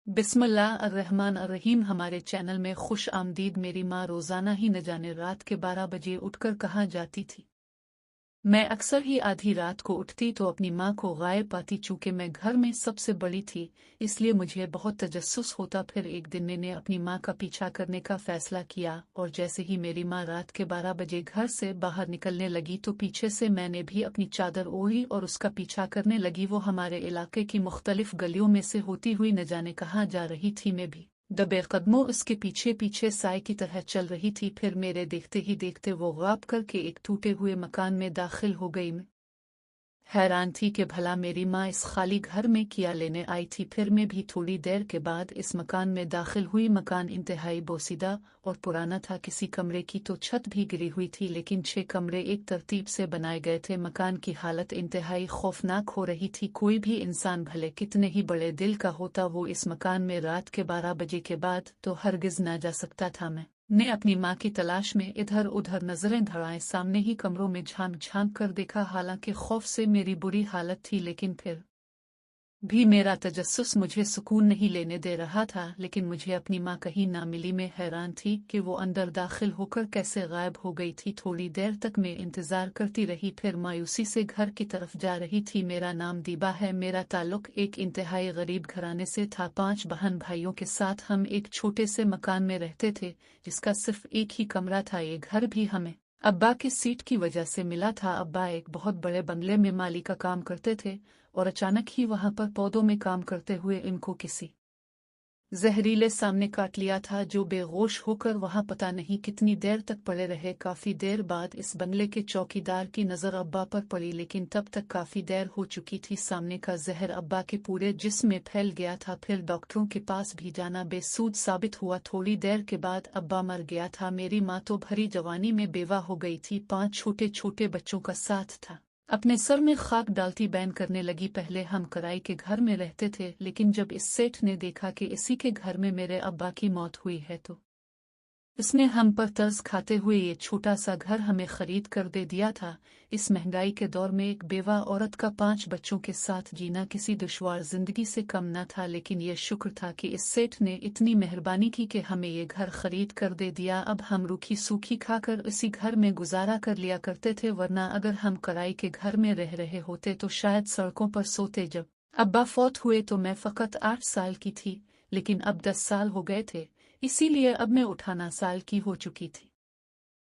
बिस्मिल्लाहिर्रहमानिर्रहीम। हमारे चैनल में खुश आमदीद। मेरी माँ रोज़ाना ही न जाने रात के 12 बजे उठकर कहाँ जाती थी। मैं अक्सर ही आधी रात को उठती तो अपनी माँ को गायब पाती। चूँकि मैं घर में सबसे बड़ी थी इसलिए मुझे बहुत तजस्सुस होता। फिर एक दिन मैंने अपनी माँ का पीछा करने का फैसला किया और जैसे ही मेरी माँ रात के 12 बजे घर से बाहर निकलने लगी तो पीछे से मैंने भी अपनी चादर ओढ़ी और उसका पीछा करने लगी। वो हमारे इलाके की मुख्तलिफ गलियों में से होती हुई न जाने कहाँ जा रही थी। मैं भी दबे कदमों उसके पीछे पीछे साए की तरह चल रही थी। फिर मेरे देखते ही देखते वो ग़ाब करके एक टूटे हुए मकान में दाखिल हो गई। मैं हैरान थी कि भला मेरी माँ इस खाली घर में क्या लेने आई थी। फिर मैं भी थोड़ी देर के बाद इस मकान में दाखिल हुई। मकान इंतहाई बोसीदा और पुराना था। किसी कमरे की तो छत भी गिरी हुई थी लेकिन 6 कमरे एक तरतीब से बनाए गए थे। मकान की हालत इंतहाई खौफनाक हो रही थी। कोई भी इंसान भले कितने ही बड़े दिल का होता वो इस मकान में रात के 12 बजे के बाद तो हरगिज ना जा सकता था। मैं ने अपनी माँ की तलाश में इधर उधर नजरें दौड़ाएं। सामने ही कमरों में झांक झांक कर देखा। हालांकि खौफ से मेरी बुरी हालत थी लेकिन फिर भी मेरा तजस्सुस मुझे सुकून नहीं लेने दे रहा था। लेकिन मुझे अपनी माँ कहीं ना मिली। मैं हैरान थी कि वो अंदर दाखिल होकर कैसे गायब हो गई थी। थोड़ी देर तक मैं इंतजार करती रही फिर मायूसी से घर की तरफ जा रही थी। मेरा नाम दीबा है। मेरा ताल्लुक एक इंतहाई गरीब घराने से था। 5 बहन भाइयों के साथ हम एक छोटे से मकान में रहते थे जिसका सिर्फ एक ही कमरा था। ये घर भी हमें अब्बा की सीट की वजह से मिला था। अब्बा एक बहुत बड़े बंगले में माली का काम करते थे और अचानक ही वहां पर पौधों में काम करते हुए इनको किसी जहरीले सामने काट लिया था जो बेहोश होकर वहां पता नहीं कितनी देर तक पड़े रहे। काफी देर बाद इस बंगले के चौकीदार की नजर अब्बा पर पड़ी लेकिन तब तक काफी देर हो चुकी थी। सामने का जहर अब्बा के पूरे जिस्म में फैल गया था। फिर डॉक्टरों के पास भी जाना बेसूद साबित हुआ। थोड़ी देर के बाद अब्बा मर गया था। मेरी माँ तो भरी जवानी में बेवा हो गई थी। 5 छोटे छोटे बच्चों का साथ था। अपने सर में खाक डालती बैन करने लगी। पहले हम किराए के घर में रहते थे लेकिन जब इस सेठ ने देखा कि इसी के घर में मेरे अब्बा की मौत हुई है तो इसने हम पर तरस खाते हुए ये छोटा सा घर हमें खरीद कर दे दिया था। इस महंगाई के दौर में एक बेवा औरत का 5 बच्चों के साथ जीना किसी दुश्वार जिंदगी से कम न था। लेकिन यह शुक्र था कि इस सेठ ने इतनी मेहरबानी की कि हमें ये घर खरीद कर दे दिया। अब हम रूखी सूखी खाकर इसी घर में गुजारा कर लिया करते थे। वरना अगर हम किराए के घर में रह रहे होते तो शायद सड़कों पर सोते। जब अब्बा फौत हुए तो मैं फकत 8 साल की थी लेकिन अब 10 साल हो गए थे इसीलिए अब मैं 18 साल की हो चुकी थी।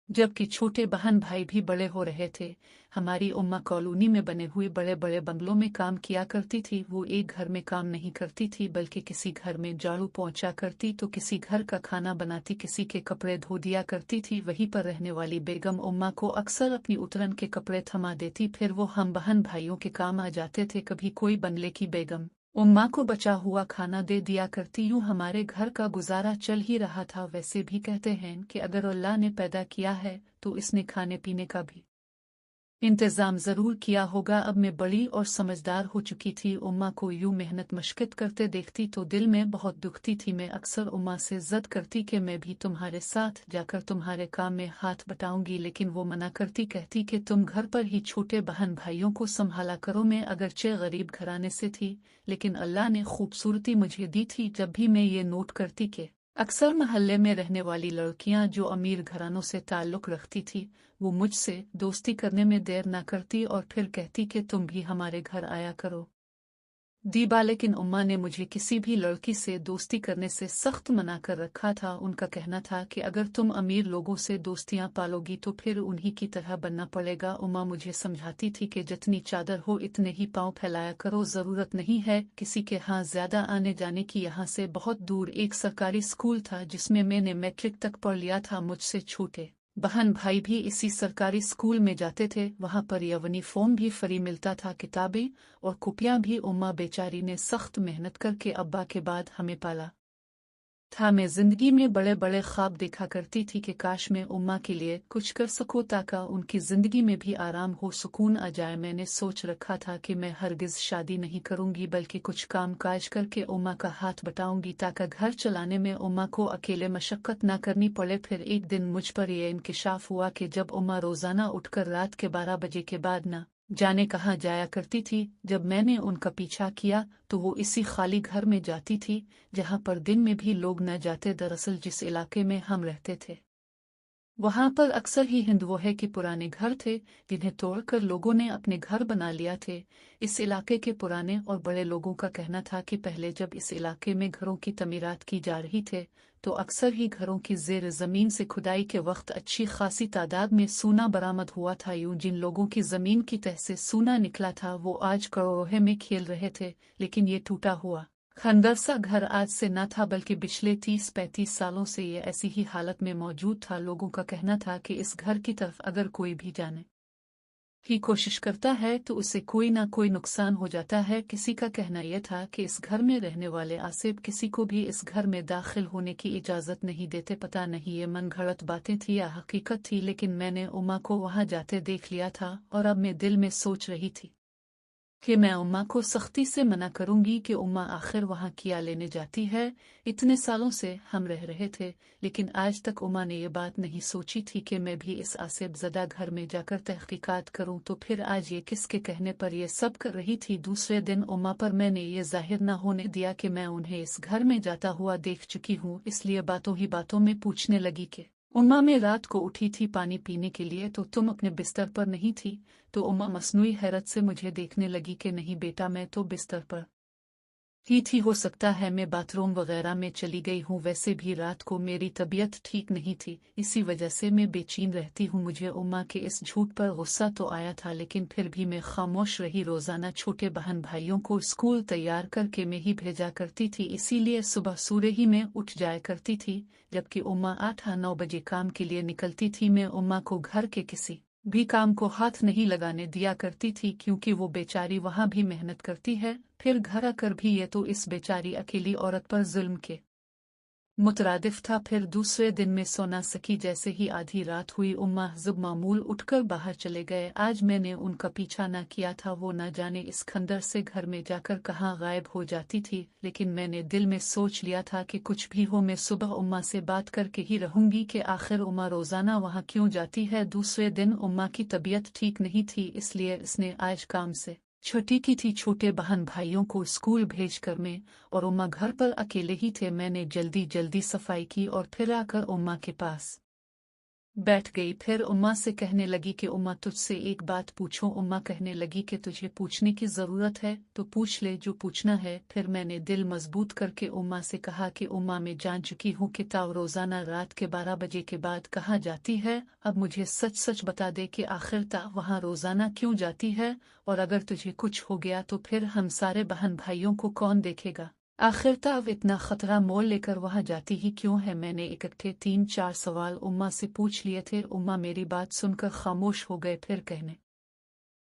जबकि छोटे बहन भाई भी बड़े हो रहे थे। हमारी उम्मा कॉलोनी में बने हुए बड़े बड़े बंगलों में काम किया करती थी। वो एक घर में काम नहीं करती थी बल्कि किसी घर में झाड़ू पहुंचा करती तो किसी घर का खाना बनाती किसी के कपड़े धो दिया करती थी। वहीं पर रहने वाली बेगम उम्मा को अक्सर अपनी उतरन के कपड़े थमा देती फिर वो हम बहन भाइयों के काम आ जाते थे। कभी कोई बंगले की बेगम उम्मा को बचा हुआ खाना दे दिया करती। यूं हमारे घर का गुजारा चल ही रहा था। वैसे भी कहते हैं कि अगर अल्लाह ने पैदा किया है तो इसने खाने पीने का भी इंतजाम जरूर किया होगा। अब मैं बड़ी और समझदार हो चुकी थी। उम्मा को यूं मेहनत मशक्कत करते देखती तो दिल में बहुत दुखती थी। मैं अक्सर उम्मा से जिद करती कि मैं भी तुम्हारे साथ जाकर तुम्हारे काम में हाथ बटाऊंगी लेकिन वो मना करती। कहती कि तुम घर पर ही छोटे बहन भाइयों को संभाला करो। मैं अगरचे गरीब घराने से थी लेकिन अल्लाह ने खूबसूरती मुझे दी थी। जब भी मैं ये नोट करती कि अक्सर महल्ले में रहने वाली लड़कियां जो अमीर घरानों से ताल्लुक रखती थी वो मुझसे दोस्ती करने में देर न करती और फिर कहती कि तुम भी हमारे घर आया करो दीबा। लेकिन उम्मा ने मुझे किसी भी लड़की से दोस्ती करने से सख्त मना कर रखा था। उनका कहना था कि अगर तुम अमीर लोगों से दोस्तियां पालोगी तो फिर उन्हीं की तरह बनना पड़ेगा। उम्मा मुझे समझाती थी कि जितनी चादर हो इतने ही पांव फैलाया करो। जरूरत नहीं है किसी के यहाँ ज्यादा आने जाने की। यहाँ से बहुत दूर एक सरकारी स्कूल था जिसमें मैंने मैट्रिक तक पढ़ लिया था। मुझसे छोटे बहन भाई भी इसी सरकारी स्कूल में जाते थे। वहां पर यूनिफॉर्म भी फ्री मिलता था। किताबें और कॉपियां भी। उम्मा बेचारी ने सख्त मेहनत करके अब्बा के बाद हमें पाला था। मैं जिंदगी में बड़े बड़े ख्वाब देखा करती थी कि काश मैं उम्मा के लिए कुछ कर सकूं ताकि उनकी जिंदगी में भी आराम हो सुकून आ जाए। मैंने सोच रखा था कि मैं हरगिज शादी नहीं करूंगी बल्कि कुछ काम काज करके उम्मा का हाथ बटाऊंगी ताकि घर चलाने में उम्मा को अकेले मशक्कत न करनी पड़े। फिर एक दिन मुझ पर यह इंकिशाफ हुआ कि जब उम्मा रोजाना उठकर रात के 12 बजे के बाद न जाने कहाँ जाया करती थी। जब मैंने उनका पीछा किया तो वो इसी खाली घर में जाती थी जहाँ पर दिन में भी लोग न जाते। दरअसल जिस इलाके में हम रहते थे वहां पर अक्सर ही हिंदुओं के पुराने घर थे जिन्हें तोड़कर लोगों ने अपने घर बना लिया थे। इस इलाके के पुराने और बड़े लोगों का कहना था कि पहले जब इस इलाके में घरों की तमीरात की जा रही थे तो अक्सर ही घरों की जेर जमीन से खुदाई के वक्त अच्छी खासी तादाद में सोना बरामद हुआ था। यूं जिन लोगों की जमीन की तह से सोना निकला था वो आज करोड़ों में खेल रहे थे, लेकिन ये टूटा हुआ खंडर सा घर आज से न था बल्कि पिछले 30-35 सालों से ये ऐसी ही हालत में मौजूद था। लोगों का कहना था कि इस घर की तरफ अगर कोई भी जाने की कोशिश करता है तो उसे कोई ना कोई नुकसान हो जाता है। किसी का कहना यह था कि इस घर में रहने वाले आसिफ किसी को भी इस घर में दाखिल होने की इजाज़त नहीं देते। पता नहीं ये मनगढ़ंत बातें थी या हकीकत थी, लेकिन मैंने उमा को वहां जाते देख लिया था और अब मैं दिल में सोच रही थी कि मैं उम्मा को सख्ती से मना करूंगी कि उम्मा आखिर वहां किया लेने जाती है। इतने सालों से हम रह रहे थे, लेकिन आज तक उम्मा ने ये बात नहीं सोची थी कि मैं भी इस आसिफ ज़दा घर में जाकर तहकीकात करूं। तो फिर आज ये किसके कहने पर ये सब कर रही थी। दूसरे दिन उम्मा पर मैंने ये जाहिर न होने दिया कि मैं उन्हें इस घर में जाता हुआ देख चुकी हूँ, इसलिए बातों ही बातों में पूछने लगी कि उम्मा मैं रात को उठी थी पानी पीने के लिए तो तुम अपने बिस्तर पर नहीं थी। तो उम्मा मसनूई हैरत से मुझे देखने लगी कि नहीं बेटा, मैं तो बिस्तर पर ही थी, हो सकता है मैं बाथरूम वगैरह में चली गई हूँ। वैसे भी रात को मेरी तबीयत ठीक नहीं थी, इसी वजह से मैं बेचैन रहती हूँ। मुझे उम्मा के इस झूठ पर गुस्सा तो आया था, लेकिन फिर भी मैं खामोश रही। रोजाना छोटे बहन भाइयों को स्कूल तैयार करके मैं ही भेजा करती थी, इसीलिए सुबह सूरे ही में उठ जाया करती थी, जबकि उम्मा 8-9 बजे काम के लिए निकलती थी। मैं उम्मा को घर के किसी भी काम को हाथ नहीं लगाने दिया करती थी, क्योंकि वो बेचारी वहां भी मेहनत करती है, फिर घर आकर भी ये तो इस बेचारी अकेली औरत पर जुल्म के मुतरादिफ था। फिर दूसरे दिन में सो ना सकी। जैसे ही आधी रात हुई उम्मा हज़ब मामूल उठकर बाहर चले गए। आज मैंने उनका पीछा न किया था, वो न जाने इस खंडर से घर में जाकर कहाँ गायब हो जाती थी, लेकिन मैंने दिल में सोच लिया था कि कुछ भी हो मैं सुबह उम्मा से बात करके ही रहूंगी कि आखिर उम्मा रोजाना वहाँ क्यों जाती है। दूसरे दिन उम्मा की तबीयत ठीक नहीं थी, इसलिए इसने आज काम से छुट्टी की थी। छोटे बहन भाइयों को स्कूल भेजकर मैं और उम्मा घर पर अकेले ही थे। मैंने जल्दी जल्दी सफाई की और फिर आकर उम्मा के पास बैठ गई। फिर उम्मा से कहने लगी कि उम्मा तुझसे एक बात पूछूं। उम्मा कहने लगी कि तुझे पूछने की जरूरत है तो पूछ ले जो पूछना है। फिर मैंने दिल मजबूत करके उम्मा से कहा कि उम्मा मैं जान चुकी हूँ कि ताऊ रोजाना रात के 12 बजे के बाद कहाँ जाती है, अब मुझे सच सच बता दे कि आखिर ता वहाँ रोजाना क्यों जाती है, और अगर तुझे कुछ हो गया तो फिर हम सारे बहन भाइयों को कौन देखेगा। आखिर तब इतना खतरा मोल लेकर वहां जाती ही क्यों है। मैंने इकट्ठे 3-4 सवाल उम्मा से पूछ लिए थे। उम्मा मेरी बात सुनकर खामोश हो गए, फिर कहने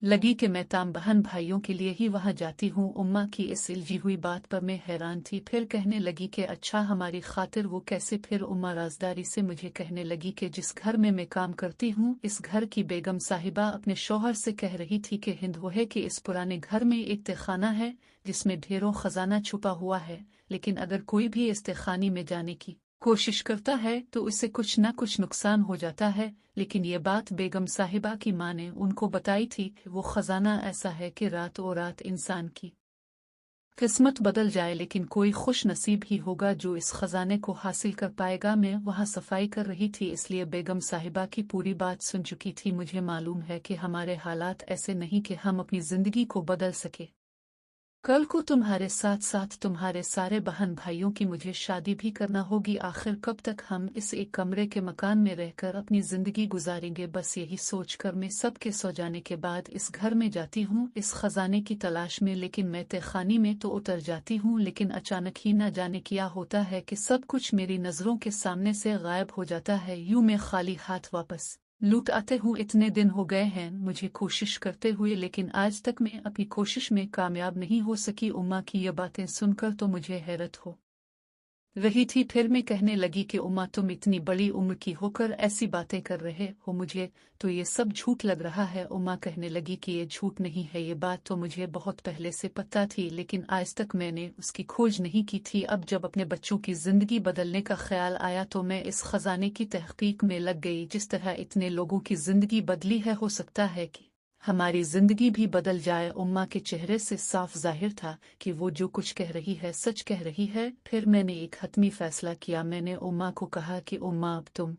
लगी कि मैं ताम बहन भाइयों के लिए ही वहां जाती हूँ। उम्मा की इस इलझी हुई बात पर मैं हैरान थी। फिर कहने लगी कि अच्छा हमारी खातिर वो कैसे। फिर उम्मा राजदारी से मुझे कहने लगी कि जिस घर में मैं काम करती हूँ इस घर की बेगम साहिबा अपने शौहर से कह रही थी कि हिंदुओं के इस पुराने घर में एक तहखाना है जिसमें ढेरों खजाना छुपा हुआ है, लेकिन अगर कोई भी इस तहखाने में जाने की कोशिश करता है तो उससे कुछ न कुछ नुकसान हो जाता है। लेकिन ये बात बेगम साहिबा की माँ ने उनको बताई थी कि वो खजाना ऐसा है कि रातों रात इंसान की किस्मत बदल जाए, लेकिन कोई खुश नसीब ही होगा जो इस खजाने को हासिल कर पाएगा। मैं वहाँ सफाई कर रही थी, इसलिए बेगम साहिबा की पूरी बात सुन चुकी थी। मुझे मालूम है कि हमारे हालात ऐसे नहीं कि हम अपनी जिंदगी को बदल सके। कल को तुम्हारे साथ साथ तुम्हारे सारे बहन भाइयों की मुझे शादी भी करना होगी। आखिर कब तक हम इस एक कमरे के मकान में रहकर अपनी जिंदगी गुजारेंगे। बस यही सोचकर मैं सबके सो जाने के बाद इस घर में जाती हूँ इस खजाने की तलाश में, लेकिन मैं तहखाने में तो उतर जाती हूँ, लेकिन अचानक ही न जाने क्या होता है कि सब कुछ मेरी नजरों के सामने से गायब हो जाता है। यूं मैं खाली हाथ वापस लूट आते हूँ। इतने दिन हो गए हैं मुझे कोशिश करते हुए, लेकिन आज तक मैं अपनी कोशिश में कामयाब नहीं हो सकी। उम्मा की ये बातें सुनकर तो मुझे हैरत हो रही थी। फिर मैं कहने लगी कि उम्मा तुम इतनी बड़ी उम्र की होकर ऐसी बातें कर रहे हो, मुझे तो ये सब झूठ लग रहा है। उम्मा कहने लगी कि ये झूठ नहीं है, ये बात तो मुझे बहुत पहले से पता थी, लेकिन आज तक मैंने उसकी खोज नहीं की थी। अब जब अपने बच्चों की जिंदगी बदलने का ख्याल आया तो मैं इस खजाने की तहकीक में लग गई। जिस तरह इतने लोगों की जिंदगी बदली है, हो सकता है कि हमारी जिंदगी भी बदल जाए। उम्मा के चेहरे से साफ जाहिर था कि वो जो कुछ कह रही है सच कह रही है। फिर मैंने एक हतमी फैसला किया। मैंने उम्मा को कहा कि उम्मा, अब तुम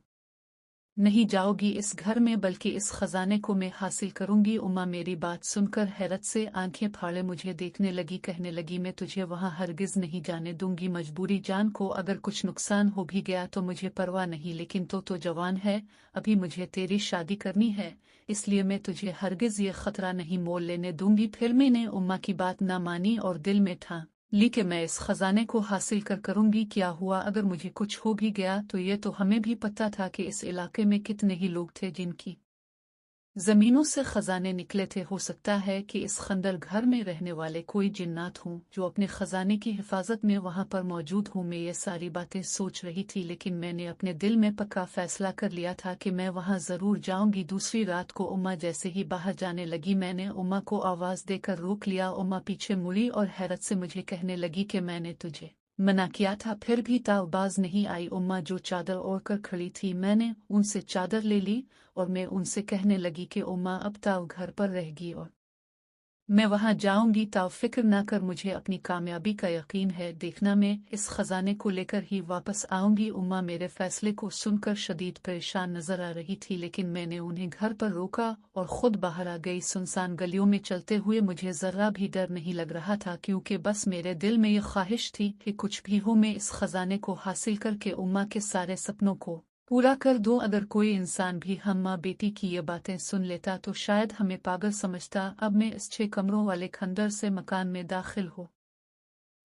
नहीं जाओगी इस घर में, बल्कि इस खजाने को मैं हासिल करूंगी। उम्मा मेरी बात सुनकर हैरत से आंखें फाड़े मुझे देखने लगी। कहने लगी, मैं तुझे वहां हरगिज नहीं जाने दूंगी। मजबूरी जान को, अगर कुछ नुकसान हो भी गया तो मुझे परवाह नहीं, लेकिन तो जवान है, अभी मुझे तेरी शादी करनी है, इसलिए मैं तुझे हरगिज ये खतरा नहीं मोल लेने दूंगी। फिर मैंने उम्मा की बात ना मानी और दिल में ठान ली कि मैं इस खजाने को हासिल करूंगी। क्या हुआ अगर मुझे कुछ हो भी गया तो ये तो हमें भी पता था कि इस इलाके में कितने ही लोग थे जिनकी जमीनों से खजाने निकले थे। हो सकता है कि इस खंडर घर में रहने वाले कोई जिन्नात हों जो अपने खजाने की हिफाजत में वहां पर मौजूद हों। मैं ये सारी बातें सोच रही थी, लेकिन मैंने अपने दिल में पक्का फैसला कर लिया था कि मैं वहां जरूर जाऊंगी। दूसरी रात को उम्मा जैसे ही बाहर जाने लगी, मैंने उम्मा को आवाज देकर रोक लिया। उम्मा पीछे मुड़ी और हैरत से मुझे कहने लगी कि मैंने तुझे मना किया था, फिर भी तावबाज नहीं आई। उम्मा जो चादर ओढ़कर खड़ी थी, मैंने उनसे चादर ले ली और मैं उनसे कहने लगी कि उम्मा, अब ताव घर पर रहेगी और मैं वहां जाऊंगी। ताव फिक्र ना कर, मुझे अपनी कामयाबी का यकीन है। देखना, मैं इस खजाने को लेकर ही वापस आऊंगी। उम्मा मेरे फैसले को सुनकर शदीद परेशान नजर आ रही थी, लेकिन मैंने उन्हें घर पर रोका और खुद बाहर आ गई। सुनसान गलियों में चलते हुए मुझे जरा भी डर नहीं लग रहा था, क्योंकि बस मेरे दिल में ये ख्वाहिश थी कि कुछ भी हो, मैं इस खजाने को हासिल करके उम्मा के सारे सपनों को पूरा कर दूं। अगर कोई इंसान भी हम माँ बेटी की ये बातें सुन लेता तो शायद हमें पागल समझता। अब मैं इस 6 कमरों वाले खंडर से मकान में दाखिल हो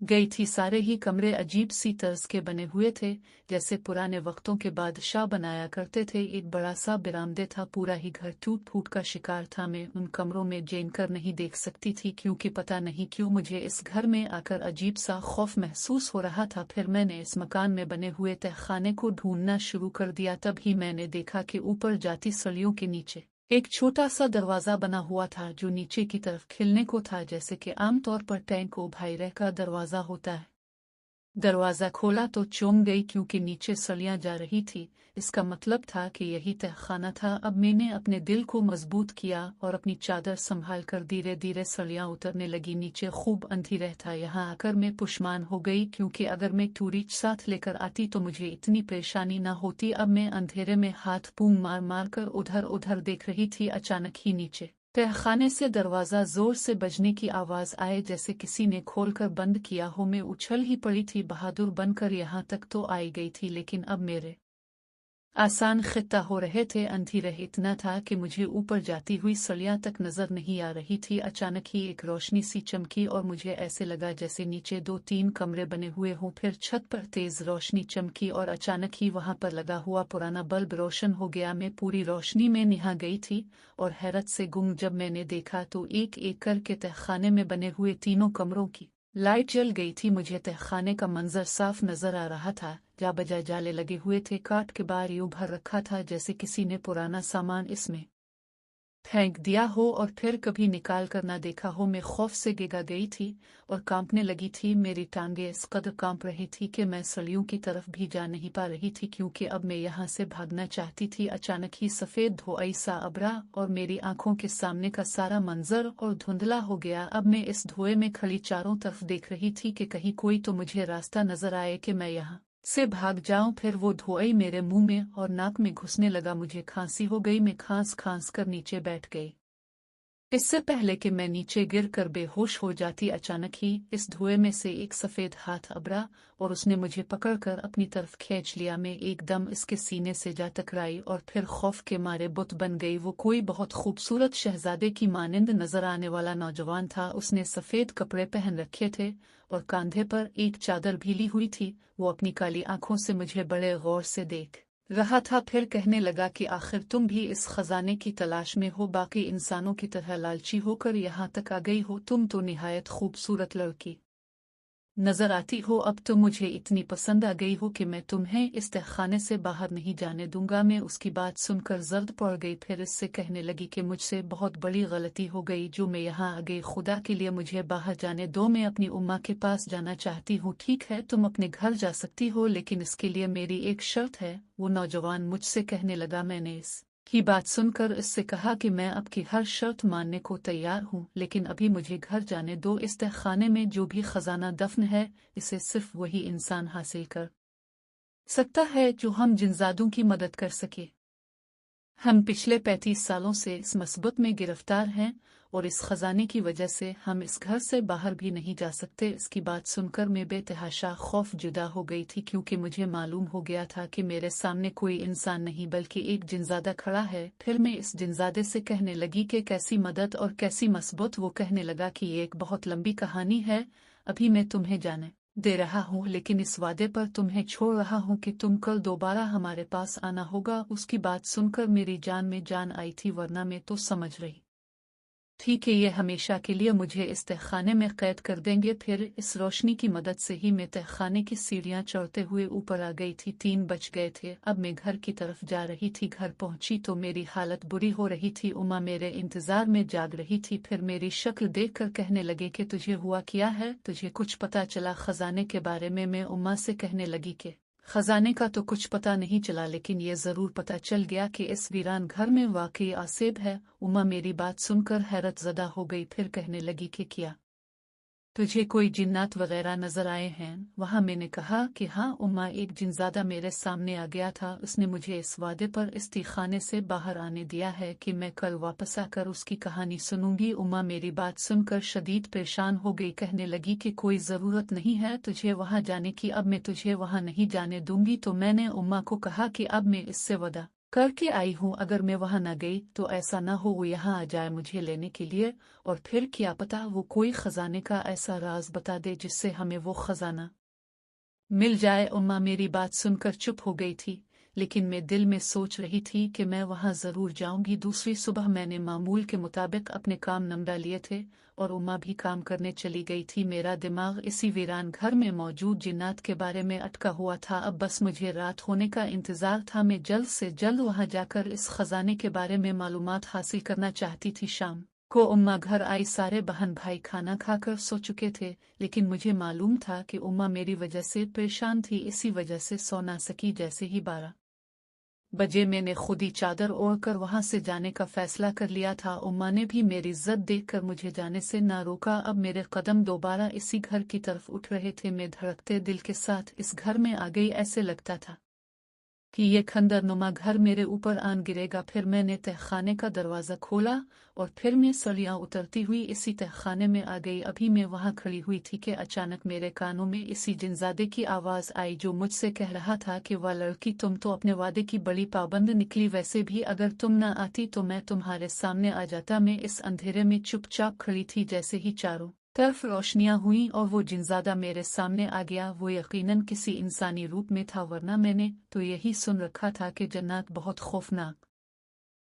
गई थी। सारे ही कमरे अजीब सी तर्ज के बने हुए थे, जैसे पुराने वक्तों के बादशाह बनाया करते थे। एक बड़ा सा बरामदे था, पूरा ही घर टूट फूट का शिकार था। मैं उन कमरों में जैन कर नहीं देख सकती थी, क्योंकि पता नहीं क्यों मुझे इस घर में आकर अजीब सा खौफ महसूस हो रहा था। फिर मैंने इस मकान में बने हुए तहखाने को ढूंढना शुरू कर दिया। तभी मैंने देखा कि ऊपर जाती सलियों के नीचे एक छोटा सा दरवाजा बना हुआ था, जो नीचे की तरफ खिलने को था, जैसे कि आमतौर पर टैंक उभाईरे का दरवाजा होता है। दरवाजा खोला तो चौंक गई, क्योंकि नीचे सलियां जा रही थी। इसका मतलब था कि यही तहखाना था। अब मैंने अपने दिल को मजबूत किया और अपनी चादर संभाल कर धीरे धीरे सलियां उतरने लगी। नीचे खूब अंधेरा था। यहाँ आकर मैं पुशमान हो गई, क्योंकि अगर मैं टूरीच साथ लेकर आती तो मुझे इतनी परेशानी न होती। अब मैं अंधेरे में हाथ पूंग मार मार कर उधर उधर देख रही थी। अचानक ही नीचे तहखाने से दरवाजा जोर से बजने की आवाज आए, जैसे किसी ने खोलकर बंद किया हो। मैं उछल ही पड़ी थी। बहादुर बनकर यहाँ तक तो आई गई थी, लेकिन अब मेरे आसान खित्ता हो रहे थे। अंधेरा इतना था कि मुझे ऊपर जाती हुई सलियां तक नजर नहीं आ रही थी। अचानक ही एक रोशनी सी चमकी और मुझे ऐसे लगा जैसे नीचे 2-3 कमरे बने हुए हों। फिर छत पर तेज रोशनी चमकी और अचानक ही वहां पर लगा हुआ पुराना बल्ब रोशन हो गया। मैं पूरी रोशनी में निहा गई थी और हैरत से गुम जब मैंने देखा तो एक एक करके तहखाने में बने हुए तीनों कमरों की लाइट जल गई थी। मुझे तहखाने का मंजर साफ नजर आ रहा था। जा बजा जाले लगे हुए थे, काट के बाहर यूं भर रखा था जैसे किसी ने पुराना सामान इसमें फेंक दिया हो और फिर कभी निकाल कर ना देखा हो। मैं खौफ से गिगा गई थी और कांपने लगी थी। मेरी टांगें इस कदर कांप रही थी कि मैं सलियों की तरफ भी जा नहीं पा रही थी, क्योंकि अब मैं यहाँ से भागना चाहती थी। अचानक ही सफेद धुआं सा अबरा और मेरी आंखों के सामने का सारा मंजर और धुंधला हो गया। अब मैं इस धुएं में खड़ी चारों तरफ देख रही थी कि कहीं कोई तो मुझे रास्ता नजर आए कि मैं यहाँ से भाग जाऊं। फिर वो धुआं मेरे मुंह में और नाक में घुसने लगा। मुझे खांसी हो गई। मैं खांस खांस कर नीचे बैठ गई, इससे पहले कि मैं नीचे गिर कर बेहोश हो जाती। अचानक ही इस धुएं में से एक सफेद हाथ अबरा और उसने मुझे पकड़कर अपनी तरफ खींच लिया। मैं एकदम इसके सीने से जा टकराई और फिर खौफ के मारे बुत बन गई। वो कोई बहुत खूबसूरत शहजादे की मानिंद नजर आने वाला नौजवान था। उसने सफेद कपड़े पहन रखे थे और कंधे पर एक चादर भी ली हुई थी। वो अपनी काली आंखों से मुझे बड़े गौर से देख रहा था। फिर कहने लगा कि आखिर तुम भी इस खजाने की तलाश में हो, बाकी इंसानों की तरह लालची होकर यहाँ तक आ गई हो। तुम तो निहायत खूबसूरत लड़की नजर आती हो। अब तो मुझे इतनी पसंद आ गई हो कि मैं तुम्हें इस तहखाने से बाहर नहीं जाने दूंगा। मैं उसकी बात सुनकर जर्द पड़ गई। फिर इससे कहने लगी कि मुझसे बहुत बड़ी गलती हो गई जो मैं यहाँ आ गई। खुदा के लिए मुझे बाहर जाने दो, मैं अपनी उम्मा के पास जाना चाहती हूँ। ठीक है, तुम अपने घर जा सकती हो, लेकिन इसके लिए मेरी एक शर्त है। वो नौजवान मुझसे कहने लगा, मैंने इस की बात सुनकर इससे कहा कि मैं आपकी हर शर्त मानने को तैयार हूँ, लेकिन अभी मुझे घर जाने दो। इस तहखाने में जो भी खजाना दफन है, इसे सिर्फ वही इंसान हासिल कर सकता है जो हम जिनजादों की मदद कर सके। हम पिछले 35 सालों से इस मुसीबत में गिरफ्तार हैं और इस खजाने की वजह से हम इस घर से बाहर भी नहीं जा सकते। इसकी बात सुनकर मैं बेतहाशा खौफ जुदा हो गई थी, क्योंकि मुझे मालूम हो गया था कि मेरे सामने कोई इंसान नहीं बल्कि एक जिनजादा खड़ा है। फिर मैं इस जिनजादे से कहने लगी कि कैसी मदद और कैसी मुसीबत। वो कहने लगा कि ये एक बहुत लंबी कहानी है, अभी मैं तुम्हें जाने दे रहा हूँ, लेकिन इस वादे पर तुम्हें छोड़ रहा हूँ कि तुम कल दोबारा हमारे पास आना होगा। उसकी बात सुनकर मेरी जान में जान आई थी, वरना मैं तो समझ रही थी कि ये हमेशा के लिए मुझे इस तहखाने में कैद कर देंगे। फिर इस रोशनी की मदद से ही मैं तहखाने की सीढ़ियां चढ़ते हुए ऊपर आ गई थी। 3 बज गए थे। अब मैं घर की तरफ जा रही थी। घर पहुंची तो मेरी हालत बुरी हो रही थी। उमा मेरे इंतजार में जाग रही थी। फिर मेरी शक्ल देखकर कहने लगे कि तुझे हुआ क्या है, तुझे कुछ पता चला खजाने के बारे में? मैं उमा से कहने लगी कि खजाने का तो कुछ पता नहीं चला, लेकिन ये जरूर पता चल गया कि इस वीरान घर में वाकई आसेब है। उमा मेरी बात सुनकर हैरत ज़दा हो गई। फिर कहने लगी कि क्या तुझे कोई जिन्नात वगैरह नजर आए हैं? वहां मैंने कहा कि हाँ उम्मा, एक जिनजादा मेरे सामने आ गया था। उसने मुझे इस वादे पर इस तहखाने से बाहर आने दिया है कि मैं कल वापस आकर उसकी कहानी सुनूंगी। उम्मा मेरी बात सुनकर शदीद परेशान हो गई। कहने लगी कि कोई ज़रूरत नहीं है तुझे वहां जाने की, अब मैं तुझे वहां नहीं जाने दूंगी। तो मैंने उम्मा को कहा कि अब मैं इससे वादा करके आई हूँ, अगर मैं वहां न गई तो ऐसा न हो वो यहाँ आ जाए मुझे लेने के लिए, और फिर क्या पता वो कोई खजाने का ऐसा राज बता दे जिससे हमें वो खजाना मिल जाए। उम्मा मेरी बात सुनकर चुप हो गई थी, लेकिन मैं दिल में सोच रही थी कि मैं वहां जरूर जाऊंगी। दूसरी सुबह मैंने मामूल के मुताबिक अपने काम निपटा लिए थे और उम्मा भी काम करने चली गई थी। मेरा दिमाग इसी वीरान घर में मौजूद जिन्नात के बारे में अटका हुआ था। अब बस मुझे रात होने का इंतजार था। मैं जल्द से जल्द वहां जाकर इस खजाने के बारे में मालूमात हासिल करना चाहती थी। शाम को उम्मा घर आई। सारे बहन भाई खाना खाकर सो चुके थे, लेकिन मुझे मालूम था कि उम्मा मेरी वजह से परेशान थी, इसी वजह से सो ना सकी। जैसे ही 12 बजे मैंने खुद ही चादर ओढ़कर वहां से जाने का फैसला कर लिया था। उम्मा ने भी मेरी जिद देखकर मुझे जाने से ना रोका। अब मेरे कदम दोबारा इसी घर की तरफ उठ रहे थे। मैं धड़कते दिल के साथ इस घर में आ गई। ऐसे लगता था कि ये खंडरनुमा घर मेरे ऊपर आन गिरेगा। फिर मैंने तहखाने का दरवाज़ा खोला और फिर मैं सलियां उतरती हुई इसी तहखाने में आ गई। अभी मैं वहां खड़ी हुई थी कि अचानक मेरे कानों में इसी जिनजादे की आवाज़ आई, जो मुझसे कह रहा था कि वाह लड़की, तुम तो अपने वादे की बड़ी पाबंद निकली। वैसे भी अगर तुम न आती तो मैं तुम्हारे सामने आ जाता। मैं इस अंधेरे में चुपचाप खड़ी थी। जैसे ही चारों तरफ रोशनियां हुई और वो जिनजादा मेरे सामने आ गया, वो यकीनन किसी इंसानी रूप में था, वरना मैंने तो यही सुन रखा था कि जन्नत बहुत खौफनाक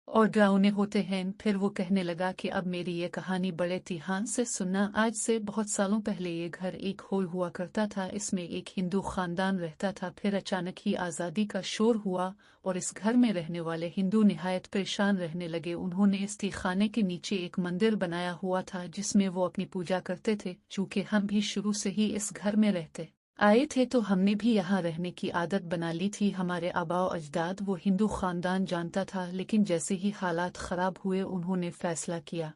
और डरावने होते हैं। फिर वो कहने लगा कि अब मेरी ये कहानी बड़े ध्यान से सुनना। आज से बहुत सालों पहले ये घर एक होल हुआ करता था। इसमें एक हिंदू खानदान रहता था। फिर अचानक ही आज़ादी का शोर हुआ और इस घर में रहने वाले हिंदू निहायत परेशान रहने लगे। उन्होंने इस तहखाने के नीचे एक मंदिर बनाया हुआ था जिसमें वो अपनी पूजा करते थे। चूँकि हम भी शुरू से ही इस घर में रहते आए थे तो हमने भी यहाँ रहने की आदत बना ली थी। हमारे आबाओ अजदाद वो हिंदू खानदान जानता था, लेकिन जैसे ही हालात खराब हुए उन्होंने फैसला किया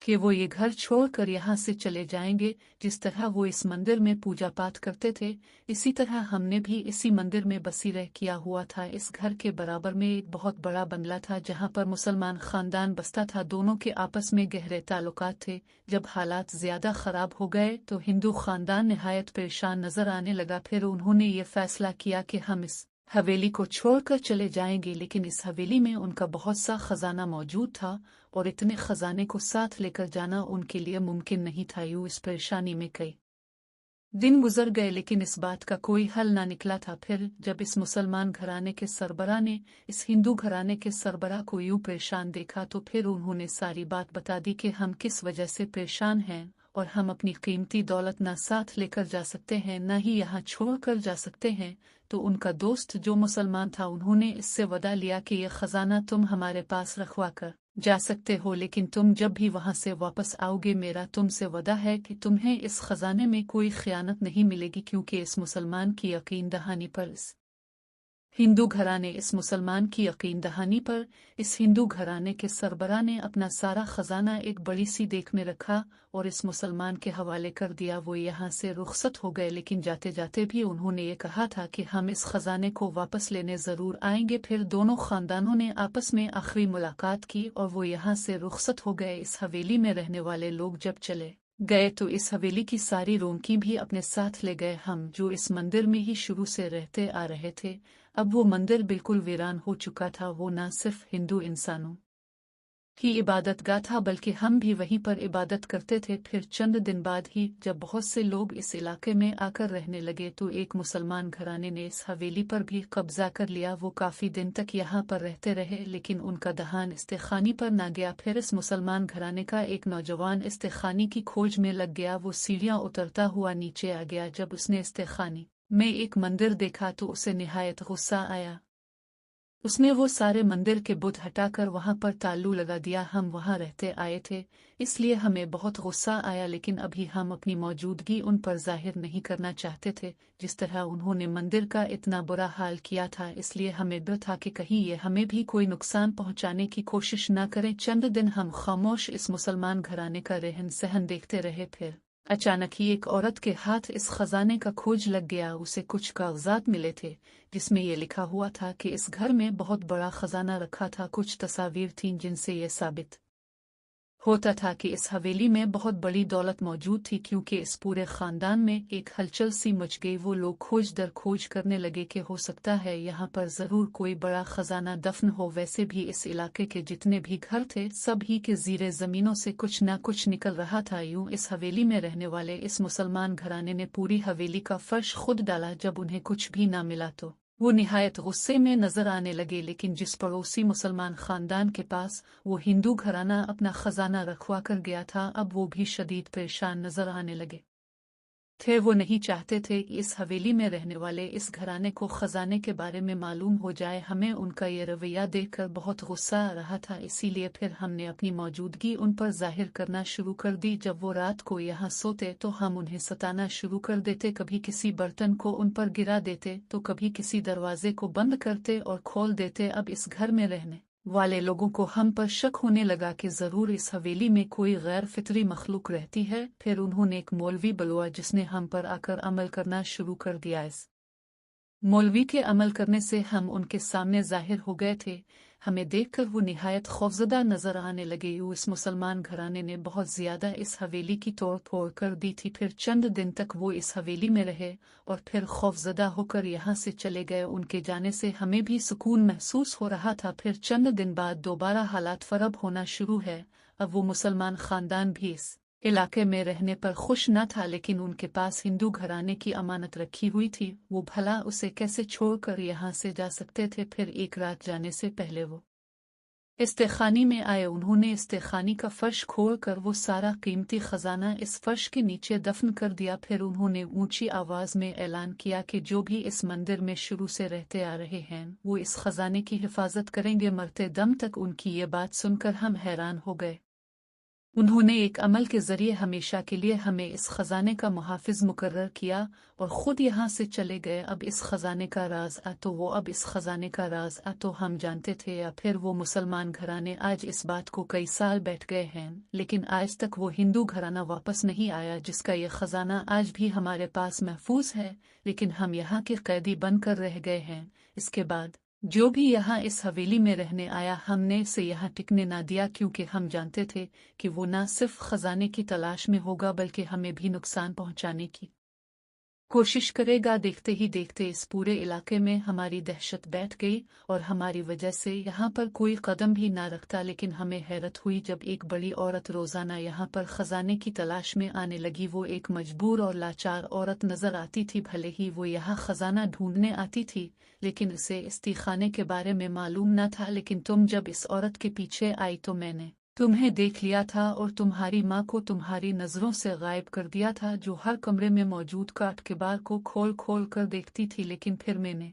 कि वो ये घर छोड़कर यहाँ से चले जाएंगे। जिस तरह वो इस मंदिर में पूजा पाठ करते थे, इसी तरह हमने भी इसी मंदिर में बसी रह किया हुआ था। इस घर के बराबर में एक बहुत बड़ा बंगला था जहाँ पर मुसलमान खानदान बसता था। दोनों के आपस में गहरे ताल्लुकात थे। जब हालात ज्यादा खराब हो गए तो हिंदू खानदान निहायत परेशान नजर आने लगा। फिर उन्होंने ये फैसला किया कि हम इस हवेली को छोड़कर चले जाएंगे, लेकिन इस हवेली में उनका बहुत सा खजाना मौजूद था और इतने खजाने को साथ लेकर जाना उनके लिए मुमकिन नहीं था। यूं इस परेशानी में कई दिन गुजर गए, लेकिन इस बात का कोई हल ना निकला था। फिर जब इस मुसलमान घराने के सरबराह ने इस हिंदू घराने के सरबराह को यूं परेशान देखा तो फिर उन्होंने सारी बात बता दी कि हम किस वजह से परेशान हैं और हम अपनी कीमती दौलत ना साथ लेकर जा सकते हैं, ना ही यहाँ छोड़ कर जा सकते हैं। तो उनका दोस्त जो मुसलमान था, उन्होंने इससे वदा लिया कि यह खजाना तुम हमारे पास रखवा कर जा सकते हो, लेकिन तुम जब भी वहां से वापस आओगे मेरा तुमसे वदा है कि तुम्हें इस खजाने में कोई खयानत नहीं मिलेगी, क्योंकि इस मुसलमान की यकीन दहानी पर इस हिंदू घराने इस मुसलमान की यकीन दहानी पर इस हिंदू घराने के सरबराह ने अपना सारा खजाना एक बड़ी सी देख में रखा और इस मुसलमान के हवाले कर दिया। वो यहाँ से रुखसत हो गए, लेकिन जाते जाते भी उन्होंने ये कहा था कि हम इस खजाने को वापस लेने जरूर आएंगे। फिर दोनों खानदानों ने आपस में आखिरी मुलाकात की और वो यहाँ से रुखसत हो गए। इस हवेली में रहने वाले लोग जब चले गए तो इस हवेली की सारी रौनकी भी अपने साथ ले गए। हम जो इस मंदिर में ही शुरू से रहते आ रहे थे, अब वो मंदिर बिल्कुल वीरान हो चुका था। वो न सिर्फ हिंदू इंसानों की इबादतगाह था, बल्कि हम भी वहीं पर इबादत करते थे। फिर चंद दिन बाद ही जब बहुत से लोग इस इलाके में आकर रहने लगे तो एक मुसलमान घराने ने इस हवेली पर भी कब्जा कर लिया। वो काफी दिन तक यहाँ पर रहते रहे, लेकिन उनका ध्यान इस्तेखानी पर ना गया। फिर इस मुसलमान घराने का एक नौजवान इस्तेखानी की खोज में लग गया। वो सीढ़ियाँ उतरता हुआ नीचे आ गया। जब उसने इस्तेखानी में एक मंदिर देखा तो उसे निहायत गुस्सा आया। उसने वो सारे मंदिर के बुत हटाकर वहां पर ताल्लू लगा दिया। हम वहां रहते आए थे, इसलिए हमें बहुत गुस्सा आया, लेकिन अभी हम अपनी मौजूदगी उन पर जाहिर नहीं करना चाहते थे। जिस तरह उन्होंने मंदिर का इतना बुरा हाल किया था, इसलिए हमें डर था कि कहीं ये हमें भी कोई नुकसान पहुंचाने की कोशिश न करें। चंद दिन हम खामोश इस मुसलमान घराने का रहन सहन देखते रहे। फिर अचानक ही एक औरत के हाथ इस खजाने का खोज लग गया। उसे कुछ कागजात मिले थे जिसमें यह लिखा हुआ था कि इस घर में बहुत बड़ा खजाना रखा था। कुछ तस्वीर थीं जिनसे यह साबित होता था कि इस हवेली में बहुत बड़ी दौलत मौजूद थी। क्योंकि इस पूरे खानदान में एक हलचल सी मच गई, वो लोग खोज दर खोज करने लगे कि हो सकता है यहाँ पर जरूर कोई बड़ा खजाना दफन हो। वैसे भी इस इलाके के जितने भी घर थे, सब ही के जीरे जमीनों से कुछ न कुछ निकल रहा था। यूं इस हवेली में रहने वाले इस मुसलमान घराने ने पूरी हवेली का फर्श खुद डाला। जब उन्हें कुछ भी न मिला तो वो निहायत गुस्से में नजर आने लगे, लेकिन जिस पड़ोसी मुसलमान खानदान के पास वो हिंदू घराना अपना खजाना रखवा कर गया था, अब वो भी शदीद परेशान नजर आने लगे थे। वो नहीं चाहते थे कि इस हवेली में रहने वाले इस घराने को खजाने के बारे में मालूम हो जाए। हमें उनका ये रवैया देखकर बहुत गुस्सा आ रहा था, इसीलिए फिर हमने अपनी मौजूदगी उन पर जाहिर करना शुरू कर दी। जब वो रात को यहाँ सोते तो हम उन्हें सताना शुरू कर देते। कभी किसी बर्तन को उन पर गिरा देते तो कभी किसी दरवाजे को बंद करते और खोल देते। अब इस घर में रहने वाले लोगों को हम पर शक होने लगा कि जरूर इस हवेली में कोई गैर फितरी मखलूक रहती है। फिर उन्होंने एक मौलवी बुलवाया जिसने हम पर आकर अमल करना शुरू कर दिया। इस मौलवी के अमल करने से हम उनके सामने जाहिर हो गए थे। हमें देखकर वो निहायत खौफजदा नजर आने लगे। इस मुसलमान घराने ने बहुत ज्यादा इस हवेली की तोड़ फोड़ कर दी थी। फिर चंद दिन तक वो इस हवेली में रहे और फिर खौफजदा होकर यहाँ से चले गए। उनके जाने से हमें भी सुकून महसूस हो रहा था। फिर चंद दिन बाद दोबारा हालात फरब होना शुरू है। अब वो मुसलमान खानदान भी इस इलाके में रहने पर खुश न था, लेकिन उनके पास हिंदू घराने की अमानत रखी हुई थी। वो भला उसे कैसे छोड़कर यहाँ से जा सकते थे। फिर एक रात जाने से पहले वो इस्तेखानी में आए। उन्होंने इस्तेखानी का फर्श खोल कर वो सारा कीमती खजाना इस फर्श के नीचे दफन कर दिया। फिर उन्होंने ऊंची आवाज में ऐलान किया कि जो भी इस मंदिर में शुरू से रहते आ रहे हैं, वो इस खजाने की हिफाजत करेंगे मरते दम तक। उनकी ये बात सुनकर हम हैरान हो गए। उन्होंने एक अमल के जरिए हमेशा के लिए हमें इस खजाने का मुहाफिज मुकर्रर किया और खुद यहाँ से चले गए। अब इस खजाने का राज अब इस खजाने का राज तो हम जानते थे, या फिर वो मुसलमान घराने आज इस बात को कई साल बैठ गए हैं, लेकिन आज तक वो हिंदू घराना वापस नहीं आया जिसका ये खजाना आज भी हमारे पास महफूज है। लेकिन हम यहाँ के कैदी बनकर रह गए हैं। इसके बाद जो भी यहाँ इस हवेली में रहने आया, हमने इसे यहाँ टिकने ना दिया, क्योंकि हम जानते थे कि वो न सिर्फ खजाने की तलाश में होगा बल्कि हमें भी नुकसान पहुंचाने की कोशिश करेगा। देखते ही देखते इस पूरे इलाके में हमारी दहशत बैठ गई और हमारी वजह से यहाँ पर कोई कदम भी ना रखता। लेकिन हमें हैरत हुई जब एक बड़ी औरत रोजाना यहाँ पर खजाने की तलाश में आने लगी। वो एक मजबूर और लाचार औरत नजर आती थी। भले ही वो यहाँ खजाना ढूंढने आती थी, लेकिन उसे इस्तीखाने के बारे में मालूम न था। लेकिन तुम जब इस औरत के पीछे आई तो मैंने तुम्हें देख लिया था और तुम्हारी माँ को तुम्हारी नजरों से गायब कर दिया था, जो हर कमरे में मौजूद काट के बार को खोल खोल कर देखती थी। लेकिन फिर मैंने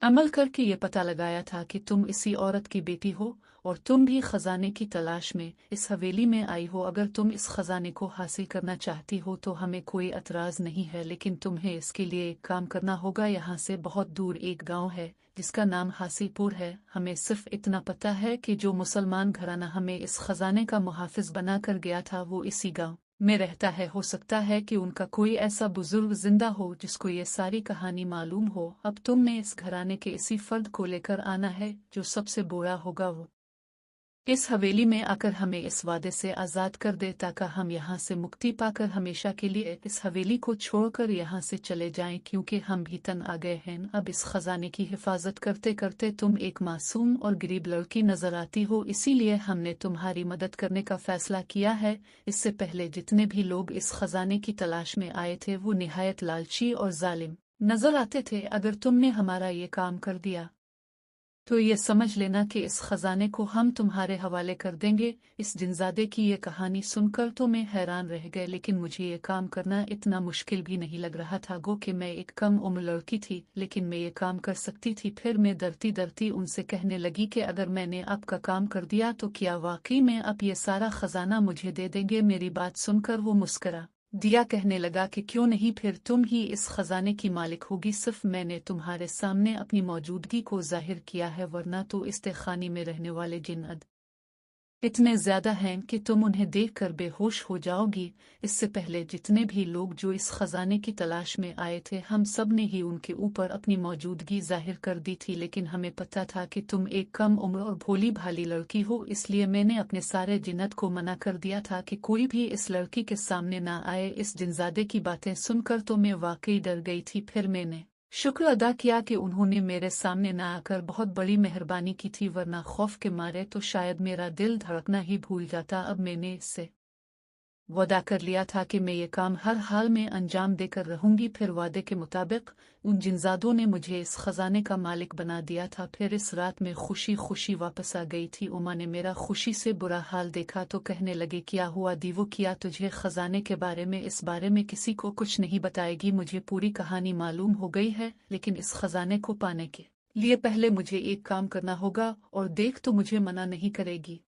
अमल करके ये पता लगाया था कि तुम इसी औरत की बेटी हो और तुम भी खजाने की तलाश में इस हवेली में आई हो। अगर तुम इस खजाने को हासिल करना चाहती हो तो हमें कोई एतराज नहीं है, लेकिन तुम्हें इसके लिए एक काम करना होगा। यहाँ से बहुत दूर एक गांव है जिसका नाम हासिलपुर है। हमें सिर्फ इतना पता है कि जो मुसलमान घराना हमें इस खजाने का मुहाफिज बना कर गया था वो इसी गांव में रहता है। हो सकता है कि उनका कोई ऐसा बुजुर्ग जिंदा हो जिसको ये सारी कहानी मालूम हो। अब तुमने इस घराने के इसी फर्द को लेकर आना है जो सबसे बुरा होगा वो इस हवेली में आकर हमें इस वादे से आज़ाद कर दे ताकि हम यहाँ से मुक्ति पाकर हमेशा के लिए इस हवेली को छोड़कर यहाँ से चले जाएं, क्योंकि हम भी तंग आ गए हैं। अब इस खजाने की हिफाजत करते करते तुम एक मासूम और गरीब लड़की नजर आती हो, इसीलिए हमने तुम्हारी मदद करने का फैसला किया है। इससे पहले जितने भी लोग इस खजाने की तलाश में आए थे वो निहायत लालची और जालिम नजर आते थे। अगर तुमने हमारा ये काम कर दिया तो ये समझ लेना कि इस खजाने को हम तुम्हारे हवाले कर देंगे। इस जिनजादे की ये कहानी सुनकर तो मैं हैरान रह गए, लेकिन मुझे ये काम करना इतना मुश्किल भी नहीं लग रहा था। गो कि मैं एक कम उम्र लड़की थी, लेकिन मैं ये काम कर सकती थी। फिर मैं डरती डरती उनसे कहने लगी कि अगर मैंने आपका काम कर दिया तो क्या वाकई में आप ये सारा खजाना मुझे दे देंगे? मेरी बात सुनकर वो मुस्करा दिया, कहने लगा कि क्यों नहीं, फिर तुम ही इस खजाने की मालिक होगी। सिर्फ मैंने तुम्हारे सामने अपनी मौजूदगी को जाहिर किया है, वरना तो इस तहखाने में रहने वाले जिन्नत इतने ज्यादा हैं कि तुम उन्हें देखकर बेहोश हो जाओगी। इससे पहले जितने भी लोग जो इस खजाने की तलाश में आए थे हम सब ने ही उनके ऊपर अपनी मौजूदगी जाहिर कर दी थी, लेकिन हमें पता था कि तुम एक कम उम्र और भोली भाली लड़की हो, इसलिए मैंने अपने सारे जिन्नत को मना कर दिया था कि कोई भी इस लड़की के सामने ना आए। इस जिनजादे की बातें सुनकर तो मैं वाकई डर गई थी। फिर मैंने शुक्र अदा किया कि उन्होंने मेरे सामने न आकर बहुत बड़ी मेहरबानी की थी, वरना खौफ के मारे तो शायद मेरा दिल धड़कना ही भूल जाता। अब मैंने इससे वादा कर लिया था कि मैं ये काम हर हाल में अंजाम देकर रहूंगी। फिर वादे के मुताबिक उन जिनजादों ने मुझे इस खजाने का मालिक बना दिया था। फिर इस रात में खुशी खुशी वापस आ गई थी। उमा ने मेरा खुशी से बुरा हाल देखा तो कहने लगे, क्या हुआ दीवो, किया तुझे खजाने के बारे में? इस बारे में किसी को कुछ नहीं बताएगी, मुझे पूरी कहानी मालूम हो गई है, लेकिन इस खजाने को पाने के लिए पहले मुझे एक काम करना होगा और देख तो मुझे मना नहीं करेगी।